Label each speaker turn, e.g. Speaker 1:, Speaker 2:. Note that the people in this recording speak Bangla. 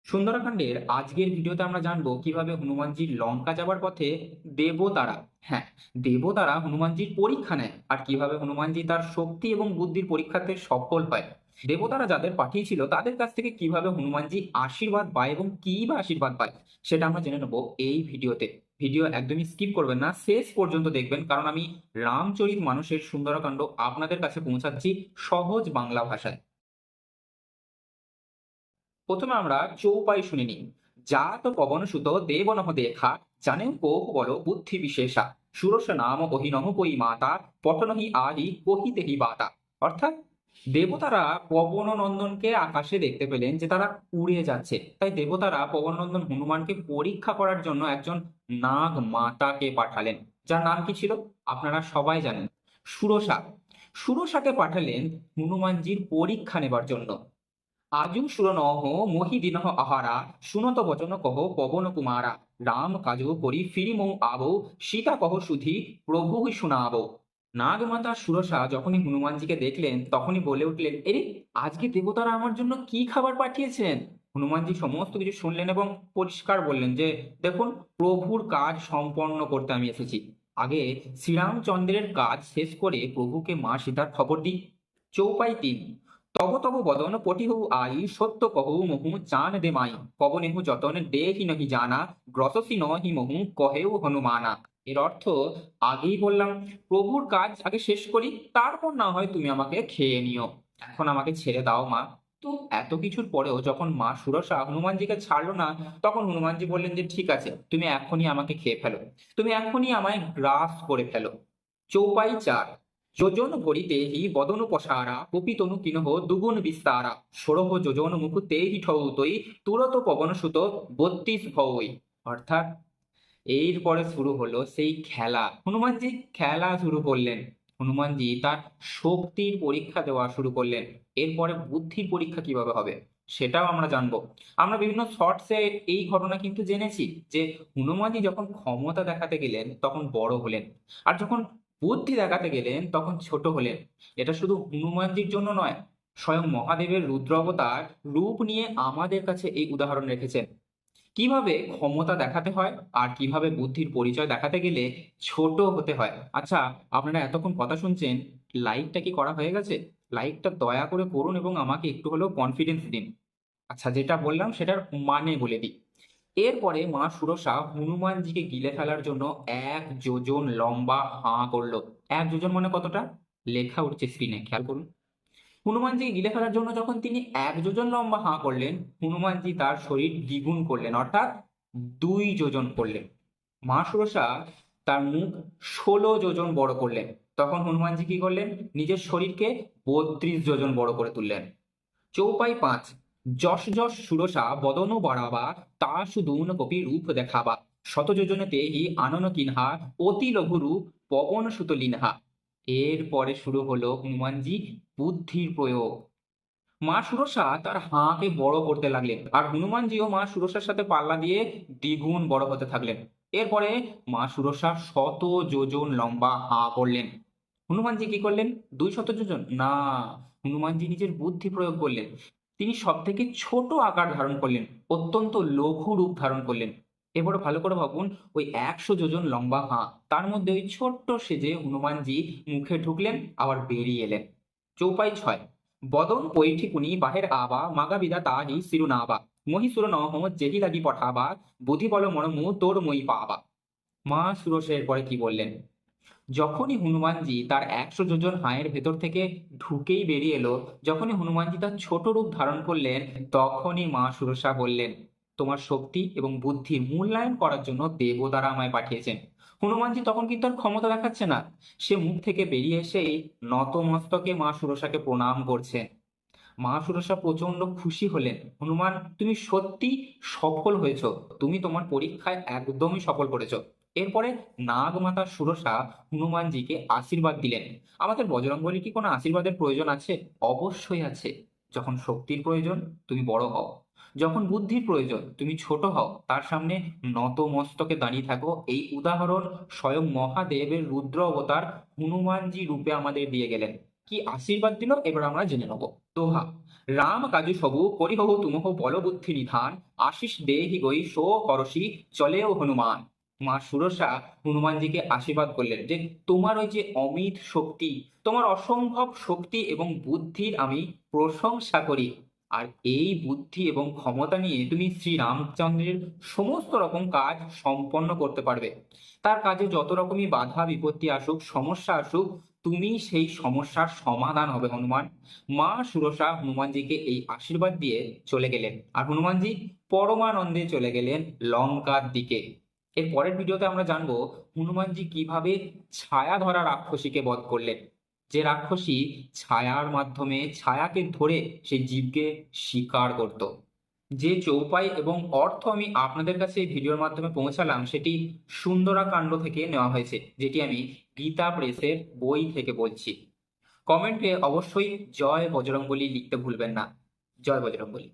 Speaker 1: সুন্দরকাণ্ডের আজকের ভিডিওতে আমরা জানবো কিভাবে হনুমানজির লঙ্কা যাবার পথে দেবতারা হ্যাঁ দেবতারা হনুমানজির পরীক্ষা নেয় আর কিভাবে হনুমানজি তার শক্তি এবং বুদ্ধির পরীক্ষাতে সফল হয়। দেবতারা যাদের পাঠিয়েছিল তাদের কাছ থেকে কিভাবে হনুমানজি আশীর্বাদ পায় এবং কি বা আশীর্বাদ পায় সেটা আমরা জেনে নেবো এই ভিডিওতে। ভিডিও একদমই স্কিপ করবেন না, শেষ পর্যন্ত দেখবেন, কারণ আমি রামচরিত মানুষের সুন্দরকাণ্ড আপনাদের কাছে পৌঁছাচ্ছি সহজ বাংলা ভাষায়। প্রথমে আমরা চৌপাই শুনে নিই। জাত পবনসুত দেবনহ দেখা জানেন কোহ বল বুদ্ধি বিশেষা সুরস নাম কহিনহ কই মাতা পটনহি আদি কহিতেহি বাতা। অর্থাৎ দেবতারা পবন নন্দনকে আকাশে দেখতে পেলেন যে তারা উড়ে যাচ্ছে, তাই দেবতারা পবন নন্দন হনুমানকে পরীক্ষা করার জন্য একজন নাগ মাতাকে পাঠালেন, যার নাম কি ছিল আপনারা সবাই জানেন, সুরসা। সুরসাকে পাঠালেন হনুমানজির পরীক্ষা নেবার জন্য। আজু সুরনহ মহি দিনহ আহারা শুনত বচন কহ পবন কুমারা রাম কাজু করি ফিরিমৌ আবো সীতা কহ সুধি প্রভু শুনাবো। নাগমাতা সুরসা যখনই হনুমানজিকে দেখলেন তখনই বলে উঠলেন, এরে আজকে দেবতারা আমার জন্য কি খাবার পাঠিয়েছেন। হনুমানজি সমস্ত কিছু শুনলেন এবং পরিষ্কার বললেন যে দেখুন, প্রভুর কাজ সম্পন্ন করতে আমি এসেছি। আগে শ্রীরামচন্দ্রের কাজ শেষ করে প্রভুকে মা সীতার খবর দিই। চৌপাই ৩। তব তব বদন পটিহু আই সত্য কহু মহু চান দে মাই পবনেহু যতন দেহি নহি জানা গ্রসসি নহি মহু কহেউ হনুমানা। এর অর্থ আগেই বললাম, প্রভুর কাজ আগে শেষ করি, তারপর না হয় তুমি আমাকে খেয়ে নিও, এখন আমাকে ছেড়ে দাও মা। তো এত কিছুর পরেও যখন মা সুরসা হনুমানজিকে ছাড়লো না, তখন হনুমানজি বললেন যে ঠিক আছে, তুমি এখনই আমাকে খেয়ে ফেলো, তুমি এখনই আমায় গ্রাস করে ফেলো। চৌপাই ৪। যোজন ভরিতেহি বদনুপসারা কপিতনু কিনহ দুগুণ বিস্তারা ষোড়হ যোজন মুকুতেহি ঠৌতই তুরত পবনসুত ৩২ ভৌই। অর্থাৎ এরপরে শুরু হলো সেই খেলা, হনুমানজি খেলা শুরু করলেন। হনুমানজি তার শক্তির পরীক্ষা দেওয়া শুরু করলেন। এরপরে বুদ্ধির পরীক্ষা কিভাবে হবে সেটাও আমরা জানবো। আমরা বিভিন্ন শর্টসে এই ঘটনা কিন্তু জেনেছি যে হনুমানজি যখন ক্ষমতা দেখাতে গেলেন তখন বড় হলেন, আর যখন বুদ্ধি দেখাতে গেলেন তখন ছোট হলেন। এটা শুধু হনুমানজির জন্য নয়, স্বয়ং মহাদেবের রুদ্র অবতার রূপ নিয়ে আমাদের কাছে এই উদাহরণ রেখেছেন কিভাবে ক্ষমতা দেখাতে হয় আর কিভাবে বুদ্ধির পরিচয় দেখাতে গেলে ছোট হতে হয়। আচ্ছা, আপনারা এতক্ষণ কথা শুনছেন, লাইকটা কি করা হয়ে গেছে? লাইকটা দয়া করে করুন এবং আমাকে একটু হলেও কনফিডেন্স দিন। আচ্ছা, যেটা বললাম সেটার মানে বলে দিই। এরপরে মা সুরসা হনুমানজিকে গিলে ফেলার জন্য ১ যোজন লম্বা হাঁ করলো। ১ যোজন মানে কতটা? লেখা উঠছে স্ক্রিনে, খেয়াল করুন। হনুমানজিকে গিলে ফেলার জন্য যখন তিনি ১ যোজন লম্বা হাঁ করলেন, হনুমানজি তার শরীর দ্বিগুণ করলেন, অর্থাৎ ২ যোজন করলেন। মা সুরসা তার মুখ ১৬ যোজন বড় করলেন। তখন হনুমানজি কি করলেন? নিজের শরীরকে ৩২ যোজন বড় করে তুললেন। চৌপাই ৫। যশ যশ সুরসা বদনু বাড়াবা তা সুদূন কপি রূপ দেখাবা শত যোজনেতে হি আনন কিনহা অতি লঘু রূপ পবন সুত লিনহা। এরপরে শুরু হলো হনুমানজি বুদ্ধির প্রয়োগ। মা সুরসা তার হাঁকে বড় করতে লাগলেন আর হনুমানজিও মা সুরসার সাথে পাল্লা দিয়ে দ্বিগুণ বড় হতে থাকলেন। এরপরে মা সুরসা ১০০ যোজন লম্বা হাঁ করলেন। হনুমানজি কি করলেন? ২০০ যোজন না, হনুমানজি নিজের বুদ্ধি প্রয়োগ করলেন। তিনি সব থেকে ছোট আকার ধারণ করলেন, অত্যন্ত লঘু রূপ ধারণ করলেন। এবারে ভালো করে ভাবুন, ওই ১০০ যোজন লম্বা হাঁ, তার মধ্যে ওই ছোট্ট সেজে হনুমানজি মুখে ঢুকলেন আবার বেরিয়ে এলেন। চৌপাই ৬। বদন পৈঠিকুনি বাহের আবা মাগাবিদা তাহি সিরুনাবা মহীসুর নহ জেহি লাগি পঠাবা বুধি বল মনমু তোর মই পাবা। মা সুরসের পরে কি বললেন? যখনই হনুমানজি তার ১০০ যোজন হাঁয়ের ভেতর থেকে ঢুকেই বেরিয়ে এলো, যখনই হনুমানজি তার ছোট রূপ ধারণ করলেন, তখনই মা সুরসা বললেন, তোমার শক্তি এবং বুদ্ধির মূল্যায়ন করার জন্য দেবতারা আমায় পাঠিয়েছেন। হনুমানজি তখন কিন্তু আর ক্ষমতা দেখাচ্ছে না, সে মুখ থেকে বেরিয়ে এসেই নতমস্তকে মা সুরসাকে প্রণাম করছেন। মা সুরসা প্রচন্ড খুশি হলেন, হনুমান তুমি সত্যি সফল হয়েছো, তুমি তোমার পরীক্ষায় একদমই সফল করেছো। এরপরে নাগমাতা সুরসা হনুমানজিকে আশীর্বাদ দিলেন। আমাদের বজরংবলীর কি কোনো আশীর্বাদের প্রয়োজন আছে? অবশ্যই আছে। যখন শক্তির প্রয়োজন তুমি বড় হও, যখন বুদ্ধির প্রয়োজন তুমি ছোট হও, তার সামনে নত মস্তকে দাঁড়িয়ে থাকো। এই উদাহরণ স্বয়ং মহাদেবের রুদ্র অবতার হনুমানজি রূপে আমাদের দিয়ে গেলেন। কি আশীর্বাদ দিল এবার আমরা জেনে নেব। দোহা, রাম কাজু সবু করিহহু তুমহ বল বুদ্ধি নিধান আশিস দেহি গই সো হরষি চলেও হনুমান। মা সুরসা হনুমানজিকে আশীর্বাদ করলেন যে তোমার ওই যে অমিত শক্তি, তোমার অসম্ভব শক্তি এবং বুদ্ধির আমি প্রশংসা করি। আর এই বুদ্ধি এবং ক্ষমতা নিয়ে তুমি শ্রী রামচন্দ্রের সমস্ত রকম কাজ সম্পন্ন করতে পারবে। তার কাজে যত রকমই বাধা বিপত্তি আসুক, সমস্যা আসুক, তুমি সেই সমস্যার সমাধান হবে হনুমান। মা সুরসা হনুমানজিকে এই আশীর্বাদ দিয়ে চলে গেলেন, আর হনুমানজি পরমানন্দে চলে গেলেন লঙ্কার দিকে। এর পরের ভিডিওতে আমরা জানবো হনুমানজি কিভাবে ছায়া ধরা রাক্ষসীকে বধ করলেন, যে রাক্ষসী ছায়ার মাধ্যমে ছায়াকে ধরে সেই জীবকে শিকার করত। যে চৌপাই এবং অর্থ আমি আপনাদের কাছে এই ভিডিওর মাধ্যমে পৌঁছালাম সেটি সুন্দরাকাণ্ড থেকে নেওয়া হয়েছে, যেটি আমি গীতা প্রেসের বই থেকে বলছি। কমেন্টে অবশ্যই জয় বজরংবলী লিখতে ভুলবেন না। জয় বজরংবলী।